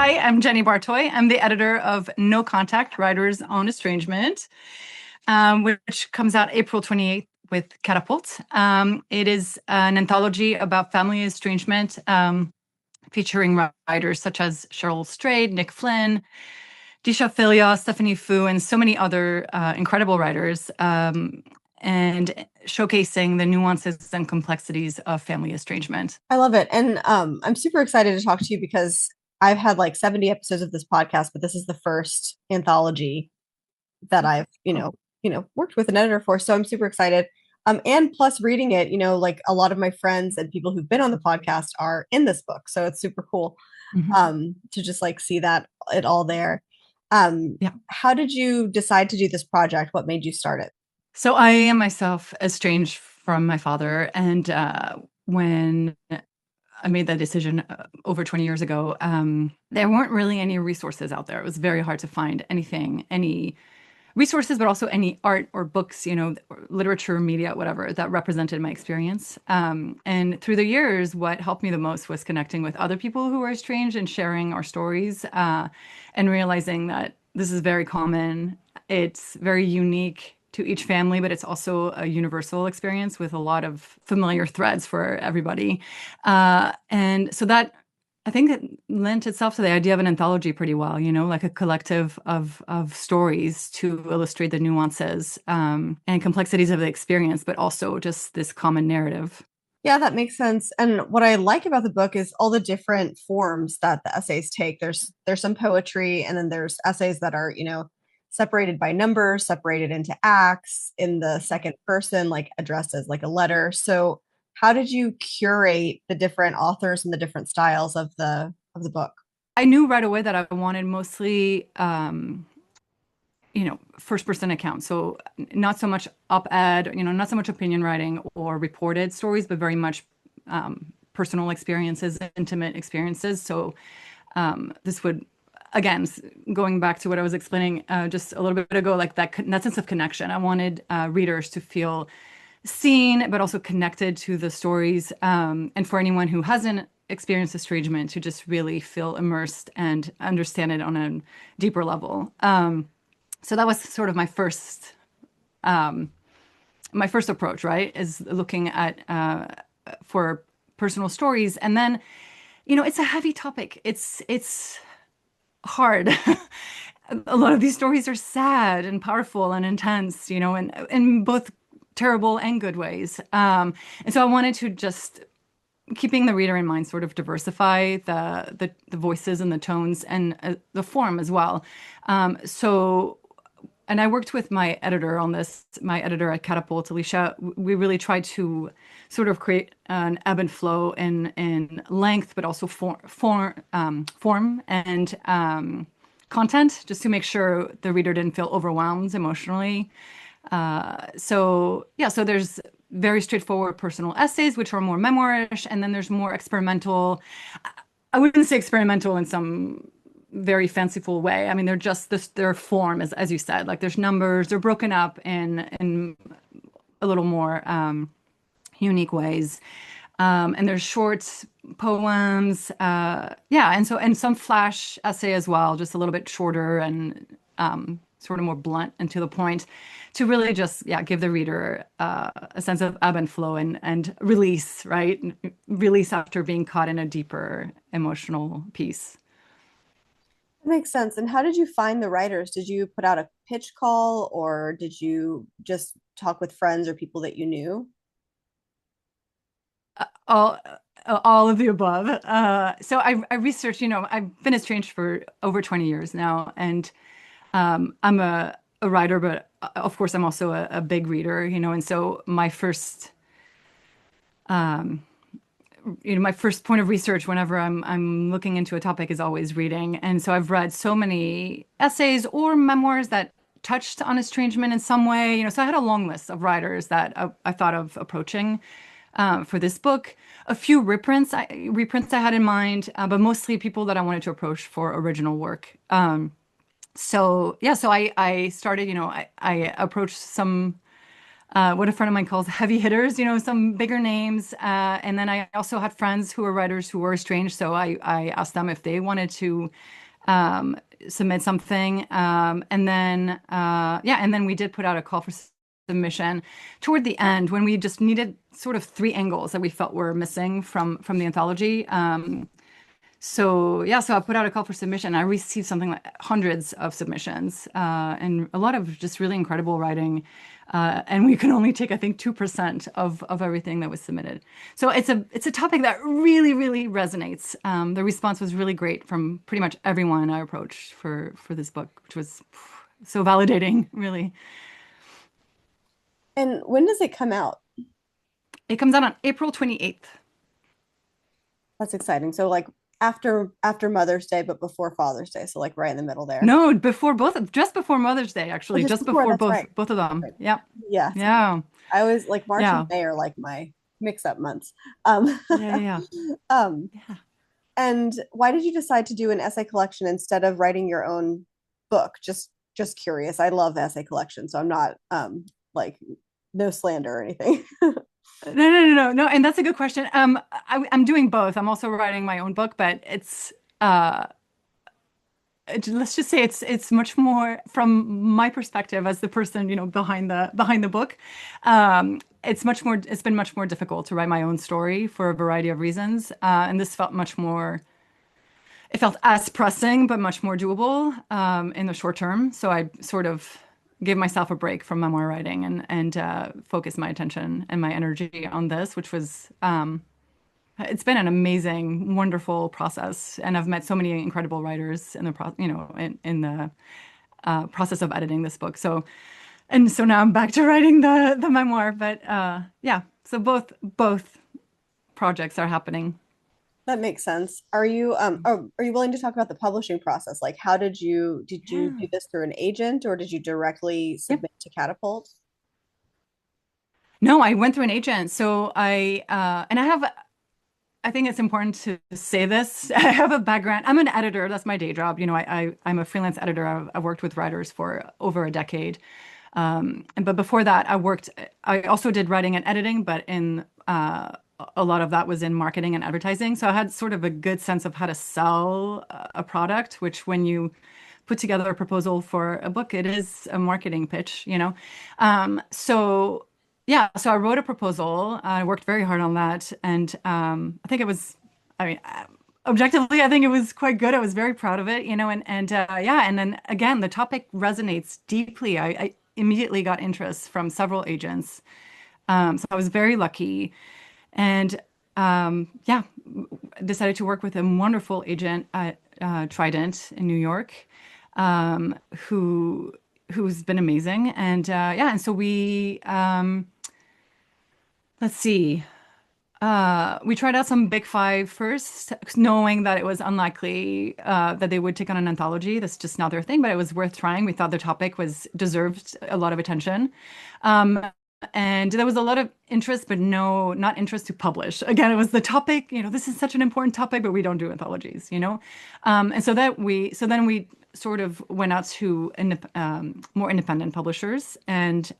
Hi, I'm Jenny Bartoy. I'm the editor of No Contact, Writers on Estrangement, which comes out April 28th with Catapult. It is an anthology about family estrangement, featuring writers such as Cheryl Strayed, Nick Flynn, Disha Filia, Stephanie Fu, and so many other incredible writers, and showcasing the nuances and complexities of family estrangement. I love it. And I'm super excited to talk to you because I've had like 70 episodes of this podcast, but this is the first anthology that I've, Cool. worked with an editor for. So I'm super excited. And plus reading it, like a lot of my friends and people who've been on the podcast are in this book. So it's super cool Mhm. to just like see that it all there. Yeah. How did you decide to do this project? What made you start it? So I am myself estranged from my father, and when I made that decision over 20 years ago, there weren't really any resources out there. It was very hard to find anything, any resources, but also any art or books, or literature, media, whatever, that represented my experience. And through the years, what helped me the most was connecting with other people who were estranged and sharing our stories, and realizing that this is very common. It's very unique to each family, but it's also a universal experience with a lot of familiar threads for everybody. And so that I think it lent itself to the idea of an anthology pretty well, like a collective of stories to illustrate the nuances and complexities of the experience, but also just this common narrative. Yeah, that makes sense. And what I like about the book is all the different forms that the essays take. There's some poetry, and then there's essays that are, separated by numbers, separated into acts in the second person, like addressed as like a letter. So how did you curate the different authors and the different styles of the book? I knew right away that I wanted mostly, first person accounts. So not so much op-ed, not so much opinion writing or reported stories, but very much personal experiences, intimate experiences. So this would, again, going back to what I was explaining just a little bit ago, like that sense of connection. I wanted readers to feel seen, but also connected to the stories. And for anyone who hasn't experienced estrangement, to just really feel immersed and understand it on a deeper level. So that was sort of my first approach, right? Is looking at for personal stories, and then it's a heavy topic. It's hard. A lot of these stories are sad and powerful and intense, and in both terrible and good ways. And so I wanted to just keeping the reader in mind, sort of diversify the voices and the tones and the form as well. So and I worked with my editor on this, my editor at Catapult, Alicia. We really tried to sort of create an ebb and flow in length, but also form and content, just to make sure the reader didn't feel overwhelmed emotionally. So there's very straightforward personal essays, which are more memoirish, and then there's more experimental. I wouldn't say experimental in some very fanciful way. I mean, they're just their form, as you said, like there's numbers, they're broken up in a little more unique ways. And there's short poems, yeah, and some flash essay as well, just a little bit shorter and sort of more blunt and to the point, to really just give the reader a sense of ebb and flow and release, right? Release after being caught in a deeper emotional piece. That makes sense. And how did you find the writers? Did you put out a pitch call or did you just talk with friends or people that you knew? all all of the above. So I researched, I've been estranged for over 20 years now, and I'm a writer, but of course I'm also a big reader, and so my first point of research whenever I'm looking into a topic is always reading. And so I've read so many essays or memoirs that touched on estrangement in some way. So I had a long list of writers that I thought of approaching for this book. A few reprints I had in mind, but mostly people that I wanted to approach for original work. So I started, I approached some what a friend of mine calls heavy hitters, some bigger names. And then I also had friends who were writers who were estranged. So I asked them if they wanted to um, submit something. And then we did put out a call for submission toward the end when we just needed sort of three angles that we felt were missing from the anthology. So I put out a call for submission. I received something like hundreds of submissions, and a lot of just really incredible writing. And we can only take, I think, 2% of everything that was submitted. So it's a topic that really, really resonates. The response was really great from pretty much everyone I approached for this book, which was so validating, really. And when does it come out? It comes out on April 28th. That's exciting. So like after Mother's Day, but before Father's Day. So like right in the middle there. No, just before Mother's Day, Oh, actually, just just before, before that's both right. both of them. Right. Yeah, Yeah. yeah, I always like March and yeah, May are like my mix-up months. Um, yeah, yeah, um, yeah. and why did you decide to do an essay collection instead of writing your own book? Just curious. I love essay collections, so I'm not like no slander or anything. No, and that's a good question. I'm doing both. I'm also writing my own book, but uh, let's just say it's much more from my perspective as the person, behind the book. It's been much more difficult to write my own story for a variety of reasons. And this felt much more, it felt as pressing, but much more doable, in the short term. So I sort of gave myself a break from memoir writing and focused my attention and my energy on this, which was, it's been an amazing, wonderful process, and I've met so many incredible writers in the process of editing this book. So now I'm back to writing the memoir. But yeah, so both projects are happening. That makes sense. Are you willing to talk about the publishing process? Like did you Yeah. do this through an agent or did you directly Yep. submit to Catapult? No, I went through an agent. And I think it's important to say this. I have a background. I'm an editor. That's my day job. I'm a freelance editor. I've worked with writers for over a decade. But before that, I also did writing and editing, but a lot of that was in marketing and advertising. So I had sort of a good sense of how to sell a product, which when you put together a proposal for a book, it is a marketing pitch. So I wrote a proposal. I worked very hard on that. And I think it was, I mean, objectively, I think it was quite good. I was very proud of it. And and then again, the topic resonates deeply. I immediately got interest from several agents. So I was very lucky. And yeah, decided to work with a wonderful agent at Trident in New York, um, who who's been amazing. And so let's see. We tried out some big five first, knowing that it was unlikely that they would take on an anthology. That's just not their thing, but it was worth trying. We thought the topic was deserved a lot of attention. Um, and there was a lot of interest, but no, not interest to publish. Again, it was the topic, this is such an important topic, but we don't do anthologies. So then we sort of went out to more independent publishers, and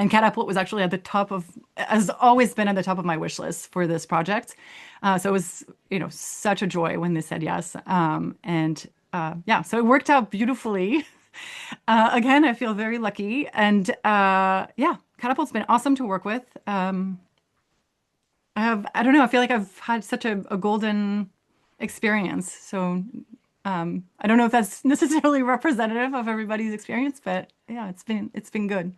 Catapult was actually has always been at the top of my wish list for this project. So it was, such a joy when they said yes. So it worked out beautifully. Again, I feel very lucky. And yeah, Catapult's been awesome to work with. I don't know, I feel like I've had such a golden experience. So I don't know if that's necessarily representative of everybody's experience, but yeah, it's been good.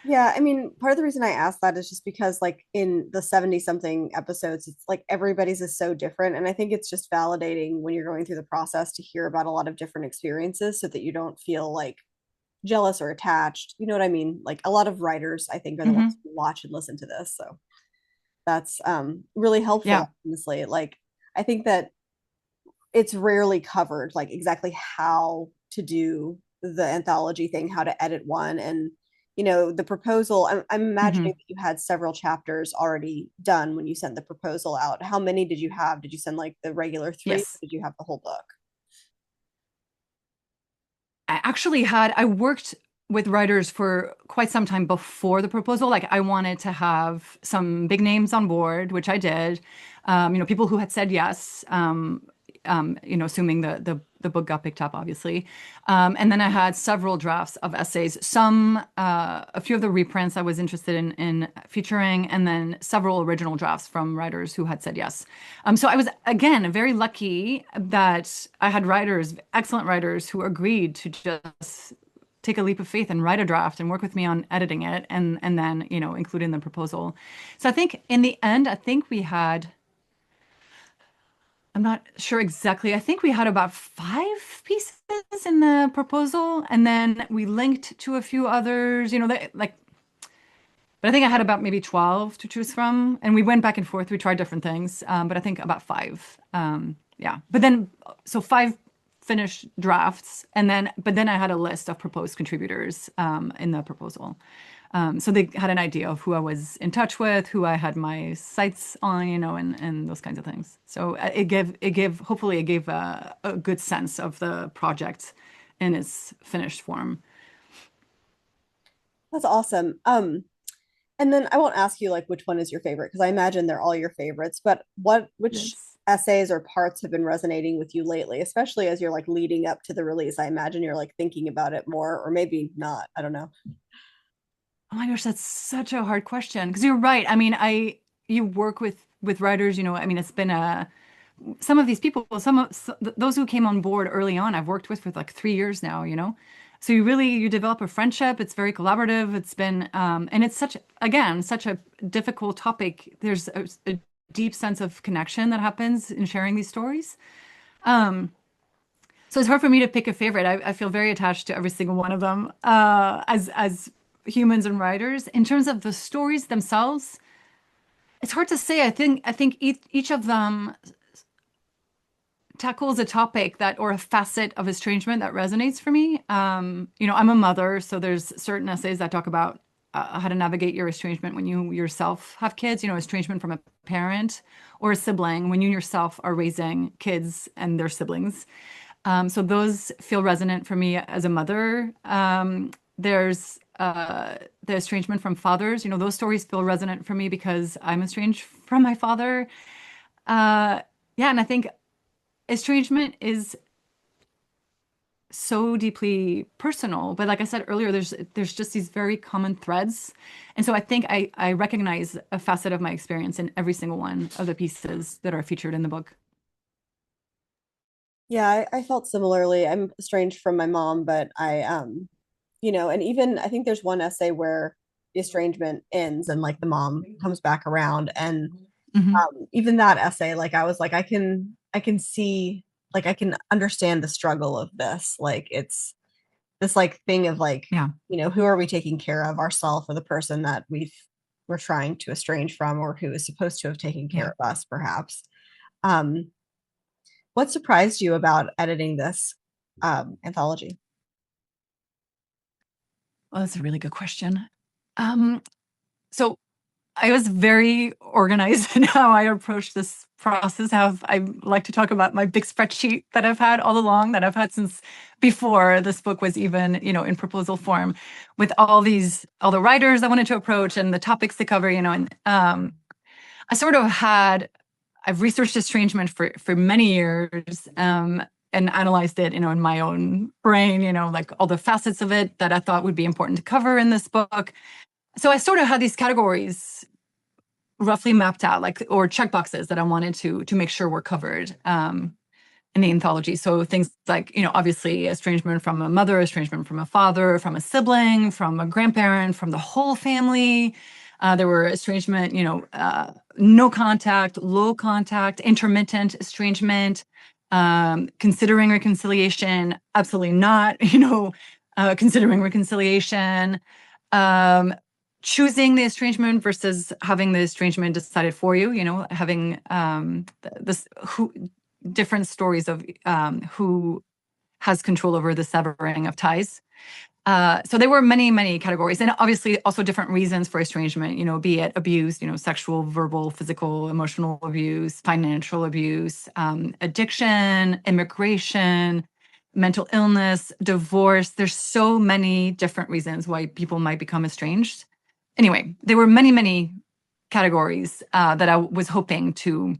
Yeah, I mean, part of the reason I asked that is just because, like, in the 70 something episodes, it's like everybody's is so different. And I think it's just validating when you're going through the process to hear about a lot of different experiences so that you don't feel like jealous or attached. You know what I mean? Like, a lot of writers, I think, are the ones Hmm. who watch and listen to this. So that's really Yeah. helpful, honestly. Like, I think that it's rarely covered, like, exactly how to do the anthology thing, how to edit one. And the proposal, I'm imagining Hmm. that you had several chapters already done when you sent the proposal out. How many did you have? Did you send like the regular three, or Yes. did you have the whole book? I worked with writers for quite some time before the proposal. Like I wanted to have some big names on board, which I did. People who had said yes. Assuming the book got picked up, obviously. And then I had several drafts of essays. A few of the reprints I was interested in featuring, and then several original drafts from writers who had said yes. So I was again very lucky that I had writers, excellent writers, who agreed to just take a leap of faith and write a draft and work with me on editing it and then, include in the proposal. So I think in the end, I think we had, I'm not sure exactly. I think we had about 5 pieces in the proposal, and then we linked to a few others, but I think I had about maybe 12 to choose from, and we went back and forth. We tried different things, but I think about five. Yeah. But then, so 5 finished drafts, but then I had a list of proposed contributors in the proposal. So they had an idea of who I was in touch with, who I had my sights on, and those kinds of things. So hopefully it gave a good sense of the project in its finished form. That's awesome. And then I won't ask you like which one is your favorite because I imagine they're all your favorites, but which Yes. essays or parts have been resonating with you lately, especially as you're like leading up to the release? I imagine you're like thinking about it more, or maybe not. I don't know. Oh my gosh, that's such a hard question because you're right. I mean, you work with writers, I mean, it's been some of these people, those who came on board early on, I've worked with for like 3 years now, So you develop a friendship. It's very collaborative. It's been, and it's such a difficult topic. There's a deep sense of connection that happens in sharing these stories. Um, so it's hard for me to pick a favorite. I feel very attached to every single one of them, as humans and writers. In terms of the stories themselves, it's hard to say. I think each of them tackles a topic or a facet of estrangement that resonates for me. I'm a mother, so there's certain essays that talk about how to navigate your estrangement when you yourself have kids, estrangement from a parent or a sibling when you yourself are raising kids and their siblings. So those feel resonant for me as a mother. There's the estrangement from fathers. Those stories feel resonant for me because I'm estranged from my father. Yeah, and I think estrangement is so deeply personal, but like I said earlier, there's just these very common threads, and so I think I recognize a facet of my experience in every single one of the pieces that are featured in the book. Yeah, I felt similarly. I'm estranged from my mom, but and even I think there's one essay where the estrangement ends and like the mom comes back around, and Hmm. even that essay, like I was like, I can see, like I can understand the struggle of this. Like it's this like thing of like, Yeah. who are we taking care of, ourselves or the person that we're trying to estrange from, or who is supposed to have taken Yeah. care of us, perhaps. Um, what surprised you about editing this anthology? Well, that's a really good question. Um, so I was very organized in how I approached this process. I like to talk about my big spreadsheet that I've had all along, that I've had since before this book was even, in proposal form, with all the writers I wanted to approach and the topics to cover, and I sort of I've researched estrangement for many years, and analyzed it, in my own brain, like all the facets of it that I thought would be important to cover in this book. So I sort of had these categories roughly mapped out, like, or checkboxes that I wanted to make sure were covered in the anthology. So things like, obviously estrangement from a mother, estrangement from a father, from a sibling, from a grandparent, from the whole family. There were estrangement, no contact, low contact, intermittent estrangement, considering reconciliation, absolutely not, considering reconciliation, um, choosing the estrangement versus having the estrangement decided for you, having this who different stories of who has control over the severing of ties. So there were many, many categories, and obviously also different reasons for estrangement, be it abuse, sexual, verbal, physical, emotional abuse, financial abuse, addiction, immigration, mental illness, divorce. There's so many different reasons why people might become estranged. Anyway, there were many, many categories that I was hoping to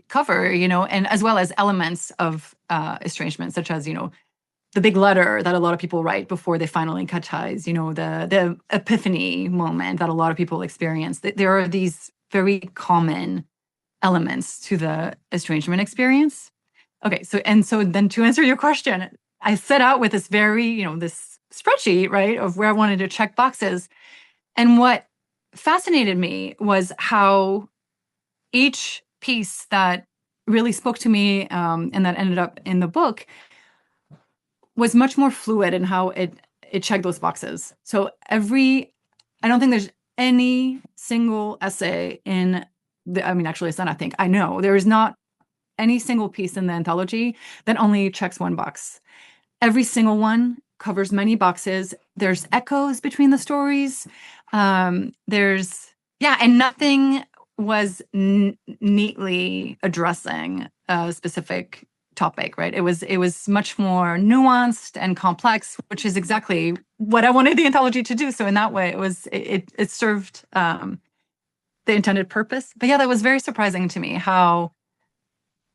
cover, and as well as elements of estrangement, such as, the big letter that a lot of people write before they finally cut ties, the epiphany moment that a lot of people experience. There are these very common elements to the estrangement experience. Okay, so then to answer your question, I set out with this this spreadsheet, right, of where I wanted to check boxes. And what fascinated me was how each piece that really spoke to me, and that ended up in the book, was much more fluid in how it checked those boxes. So I don't think there's any single essay actually it's not, I know there is not any single piece in the anthology that only checks one box. Every single one covers many boxes. There's echoes between the stories. And nothing was neatly addressing a specific topic, right? It was much more nuanced and complex, which is exactly what I wanted the anthology to do. So in that way, it served the intended purpose. But yeah, that was very surprising to me how,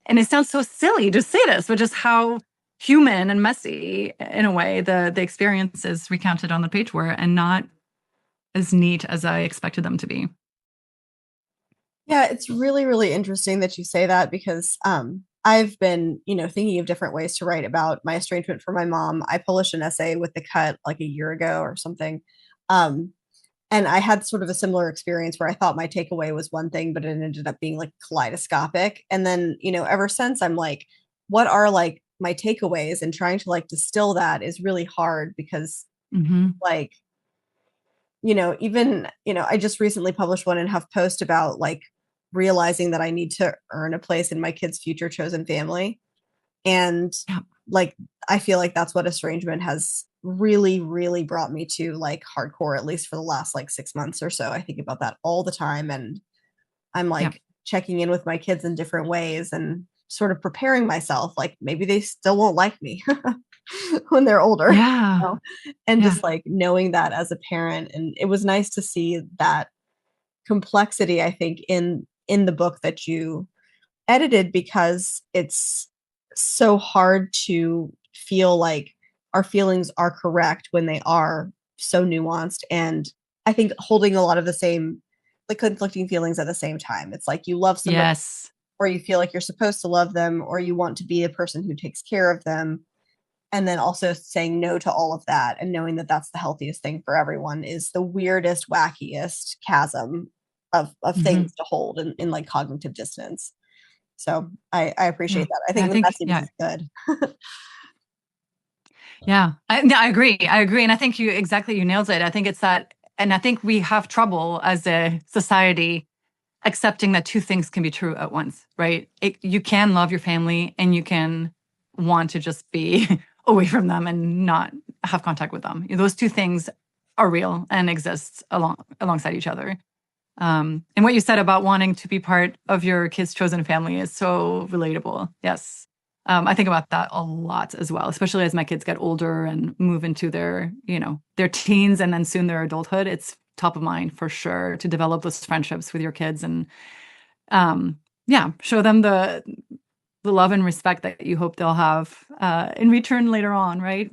and it sounds so silly to say this, but just how human and messy, in a way, the experiences recounted on the page were, and not as neat as I expected them to be. Yeah, it's really, really interesting that you say that because I've been, thinking of different ways to write about my estrangement from my mom. I published an essay with The Cut like a year ago or something. Um, and I had sort of a similar experience where I thought my takeaway was one thing, but it ended up being like kaleidoscopic. And then, ever since I'm like, what are like my takeaways? And trying to like distill that is really hard because Mm-hmm. like, even, I just recently published one in HuffPost about like realizing that I need to earn a place in my kid's future chosen family. And Yeah. like, I feel like that's what estrangement has really, really brought me to like hardcore, at least for the last like 6 months or so. I think about that all the time. And I'm Yeah. like checking in with my kids in different ways and sort of preparing myself. Like maybe they still won't like me when they're older, Yeah. and Yeah. just like knowing that as a parent. And it was nice to see that complexity, I think, in the book that you edited, because it's so hard to feel like our feelings are correct when they are so nuanced, and I think holding a lot of the same, like, conflicting feelings at the same time. It's like you love somebody, Yes. or you feel like you're supposed to love them, or you want to be a person who takes care of them, and then also saying no to all of that and knowing that that's the healthiest thing for everyone is the weirdest, wackiest chasm of Mm-hmm. things to hold in like cognitive dissonance. So I Yeah. appreciate that. I Yeah. I think the think, messiness yeah. is good. Yeah. I agree. I agree. And I think you nailed it. I think it's that, and I think we have trouble as a society accepting that two things can be true at once, right? You can love your family and you can want to just be away from them and not have contact with them. Those two things are real and exist alongside each other. And what you said about wanting to be part of your kid's chosen family is so relatable. Yes. I think about that a lot as well, especially as my kids get older and move into their teens and then soon their adulthood. It's top of mind for sure to develop those friendships with your kids and um, show them the love and respect that you hope they'll have in return later on, right?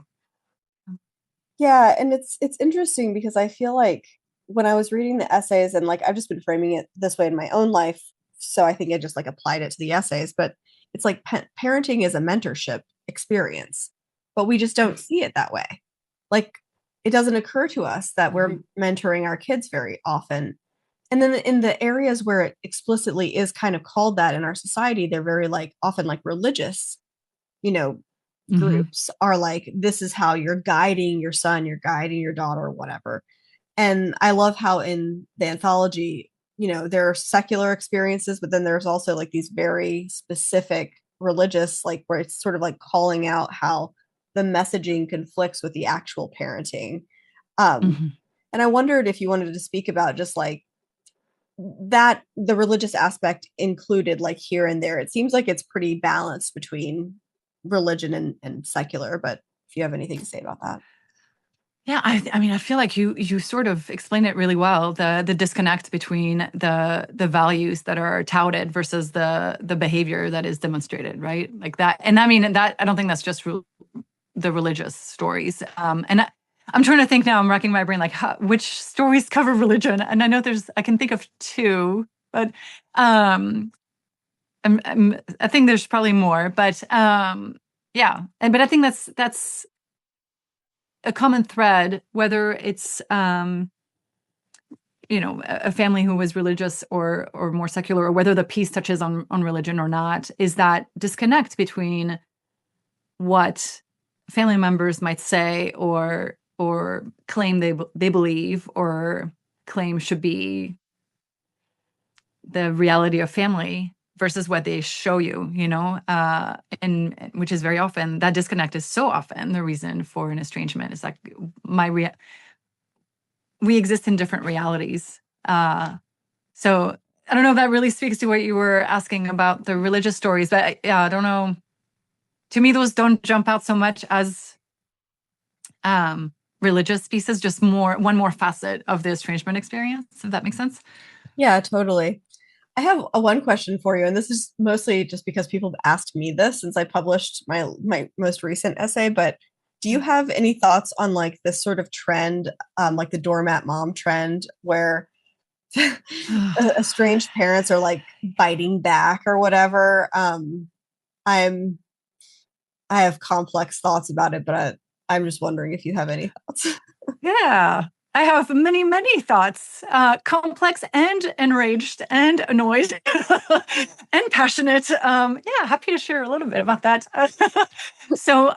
Yeah, and it's interesting because I feel like when I was reading the essays, and like I've just been framing it this way in my own life, so I think I just like applied it to the essays, but it's like parenting is a mentorship experience, but we just don't see it that way. Like it doesn't occur to us that we're mentoring our kids very often. And then in the areas where it explicitly is kind of called that in our society, they're very like often like religious, you know, Mm-hmm. groups are like, this is how you're guiding your son, you're guiding your daughter, or whatever. And I love how in the anthology, there are secular experiences, but then there's also like these very specific religious, like where it's sort of like calling out how the messaging conflicts with the actual parenting. Um, Mm-hmm. and I wondered if you wanted to speak about just like that, the religious aspect included like here and there. It seems like it's pretty balanced between religion and secular, but if you have anything to say about that. Yeah, I mean, I feel like you sort of explained it really well. The disconnect between the values that are touted versus the behavior that is demonstrated, right? Like that, and I mean that I don't think that's just the religious stories. I'm trying to think now. I'm racking my brain, like which stories cover religion, and I know I can think of two, but I think there's probably more. But yeah, but I think that's a common thread, whether it's a family who was religious or more secular, or whether the piece touches on religion or not, is that disconnect between what family members might say or claim they believe or claim should be the reality of family versus what they show you, and which is very often, that disconnect is so often the reason for an estrangement. Is like we exist in different realities. So I don't know if that really speaks to what you were asking about the religious stories, but yeah, I don't know. To me, those don't jump out so much as religious pieces, just one more facet of the estrangement experience, if that makes sense. Yeah, totally. I have a one question for you, and this is mostly just because people have asked me this since I published my most recent essay. But do you have any thoughts on like this sort of trend, like the doormat mom trend, where estranged parents are like biting back or whatever? I'm I have complex thoughts about it, but I'm just wondering if you have any thoughts. Yeah, I have many, many thoughts, complex and enraged and annoyed and passionate. Yeah, happy to share a little bit about that. So,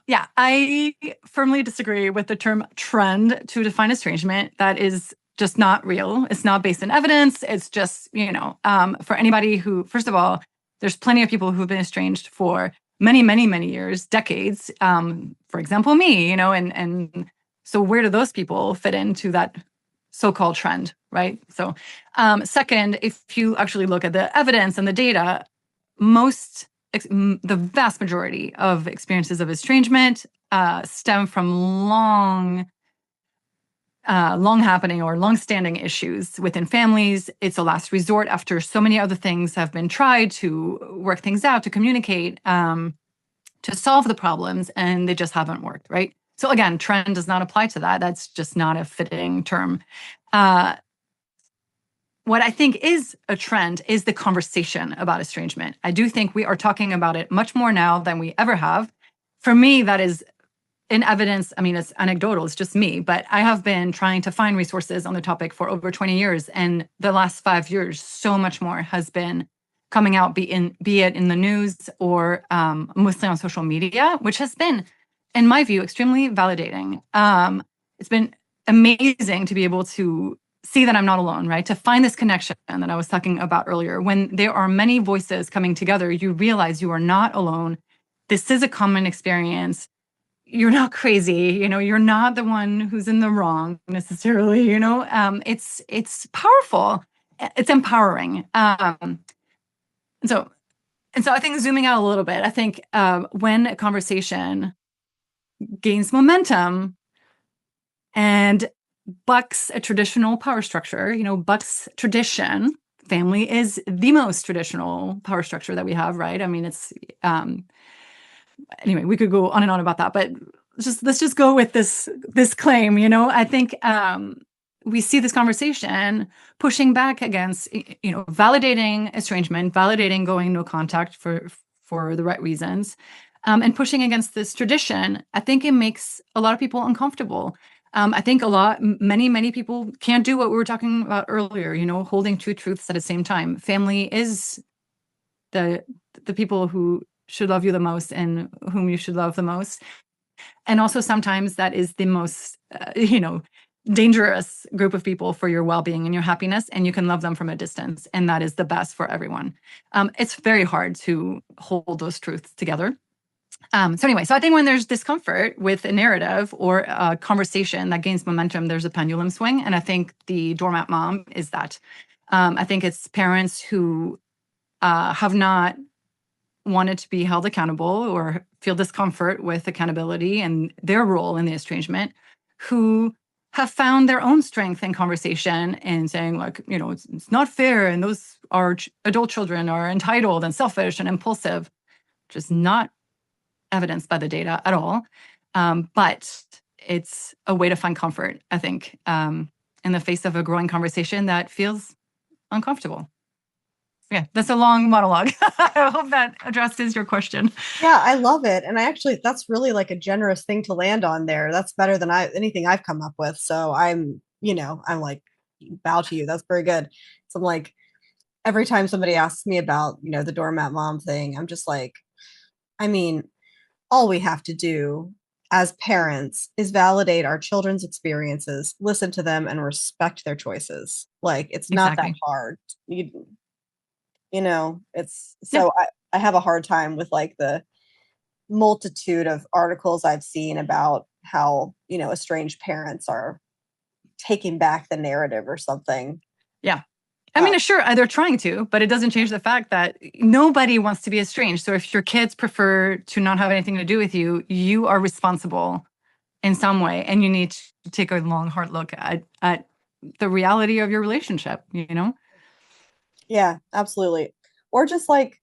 yeah, I firmly disagree with the term trend to define estrangement. That is just not real. It's not based in evidence. It's just, for anybody who, first of all, there's plenty of people who've been estranged for many, many, many years, decades. For example, me, and so where do those people fit into that so-called trend, right? So, second, if you actually look at the evidence and the data, the vast majority of experiences of estrangement stem from long happening or long-standing issues within families. It's a last resort after so many other things have been tried to work things out, to communicate, to solve the problems, and they just haven't worked, right? So again, trend does not apply to that. That's just not a fitting term. What I think is a trend is the conversation about estrangement. I do think we are talking about it much more now than we ever have. For me, that is in evidence. I mean, it's anecdotal, it's just me, but I have been trying to find resources on the topic for over 20 years. And the last 5 years, so much more has been coming out, be it in the news or mostly on social media, which has been, in my view, extremely validating. It's been amazing to be able to see that I'm not alone, right? To find this connection that I was talking about earlier. When there are many voices coming together, you realize you are not alone. This is a common experience. You're not crazy, you're not the one who's in the wrong necessarily, it's powerful. It's empowering. And so I think zooming out a little bit, I think when a conversation gains momentum and bucks a traditional power structure, bucks tradition. Family is the most traditional power structure that we have, right? I mean, it's anyway, we could go on and on about that, but let's just go with this claim. I think we see this conversation pushing back against, validating estrangement, validating going no contact for the right reasons, and pushing against this tradition. I think it makes a lot of people uncomfortable. I think many people can't do what we were talking about earlier, holding two truths at the same time. Family is the people who should love you the most and whom you should love the most. And also sometimes that is the most, dangerous group of people for your well-being and your happiness, and you can love them from a distance, and that is the best for everyone. It's very hard to hold those truths together. So anyway, so I think when there's discomfort with a narrative or a conversation that gains momentum, there's a pendulum swing. And I think the doormat mom is that. I think it's parents who have not wanted to be held accountable or feel discomfort with accountability and their role in the estrangement, who have found their own strength in conversation and saying, like, it's not fair, and those are adult children are entitled and selfish and impulsive, which is not evidenced by the data at all. But it's a way to find comfort, I think, in the face of a growing conversation that feels uncomfortable. Yeah, that's a long monologue. I hope that addresses your question. Yeah, I love it. And that's really like a generous thing to land on there. That's better than anything I've come up with. So I'm like, bow to you. That's very good. So I'm like, every time somebody asks me about, the doormat mom thing, I'm just like, I mean, all we have to do as parents is validate our children's experiences, listen to them, and respect their choices. Like, it's not that Exactly. hard. It's Yeah. so I have a hard time with like the multitude of articles I've seen about how, estranged parents are taking back the narrative or something. Yeah. I mean, sure, they're trying to, but it doesn't change the fact that nobody wants to be estranged. So if your kids prefer to not have anything to do with you, you are responsible in some way, and you need to take a long, hard look at the reality of your relationship, Yeah, absolutely. Or just like,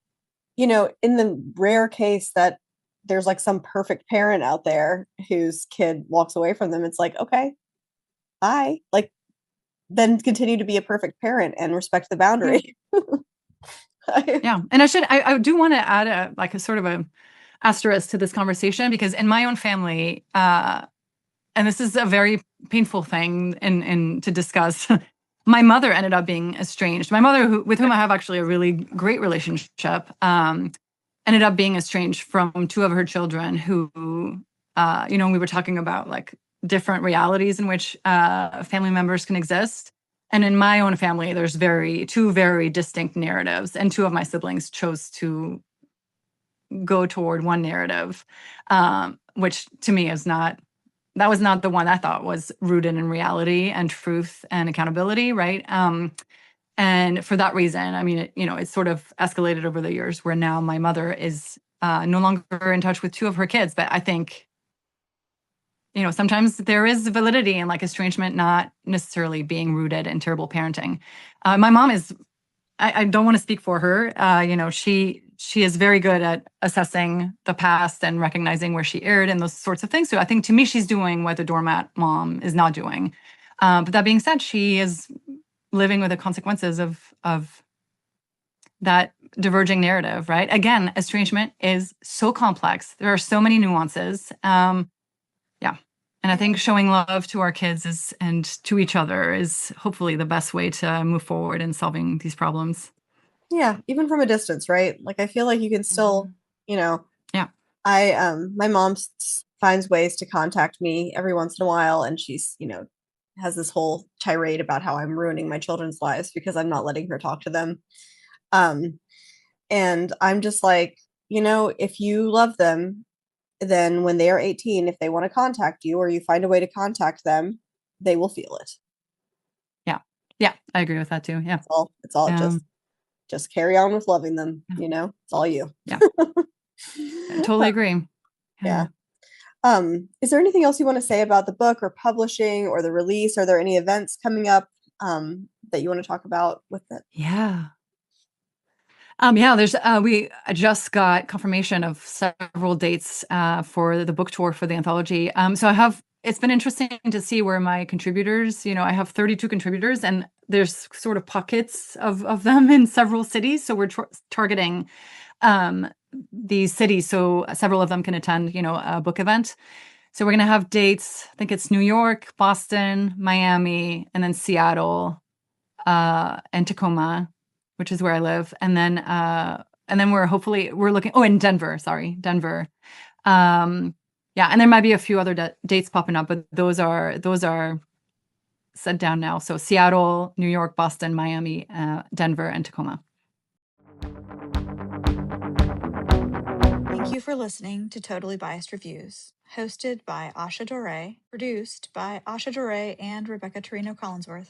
in the rare case that there's like some perfect parent out there whose kid walks away from them, it's like, okay, bye. Like, then continue to be a perfect parent and respect the Yeah. boundary. Yeah. And I do want to add a sort of a asterisk to this conversation, because in my own family, and this is a very painful thing and to discuss. My mother ended up being estranged. My mother, with whom I have actually a really great relationship, ended up being estranged from two of her children who, we were talking about like different realities in which family members can exist. And in my own family, there's two very distinct narratives, and two of my siblings chose to go toward one narrative, which to me that was not the one I thought was rooted in reality and truth and accountability, right? And for that reason, I mean, it's sort of escalated over the years, where now my mother is no longer in touch with two of her kids. But I think, sometimes there is validity in like estrangement not necessarily being rooted in terrible parenting. My mom is, I don't want to speak for her. She is very good at assessing the past and recognizing where she erred and those sorts of things. So I think, to me, she's doing what the doormat mom is not doing. But that being said, she is living with the consequences of that diverging narrative, right? Again, estrangement is so complex. There are so many nuances. Yeah. And I think showing love to our kids and to each other is hopefully the best way to move forward in solving these problems. Yeah, even from a distance, right? Like, I feel like you can still, Mhm. you know, Yeah. my mom finds ways to contact me every once in a while, and she's, has this whole tirade about how I'm ruining my children's lives because I'm not letting her talk to them. Um, and I'm just like, if you love them, then when they are 18, if they want to contact you or you find a way to contact them, they will feel it. Yeah. Yeah. I agree with that too. Yeah. It's all just carry on with loving them, Yeah. it's all you. Yeah. I totally agree. Yeah. Is there anything else you want to say about the book or publishing or the release? Are there any events coming up that you want to talk about with it? Yeah. Yeah, we just got confirmation of several dates for the book tour for the anthology. It's been interesting to see where my contributors, I have 32 contributors, and there's sort of pockets of them in several cities. So we're targeting um, these cities so several of them can attend, a book event. So we're going to have dates. I think it's New York, Boston, Miami, and then Seattle, and Tacoma, which is where I live. And then we're looking, in Denver, sorry, Denver. Yeah, and there might be a few other dates popping up, but those are set down now. So Seattle, New York, Boston, Miami, Denver, and Tacoma. Thank you for listening to Totally Biased Reviews, hosted by Asha Dore, produced by Asha Dore and Rebecca Torino Collinsworth.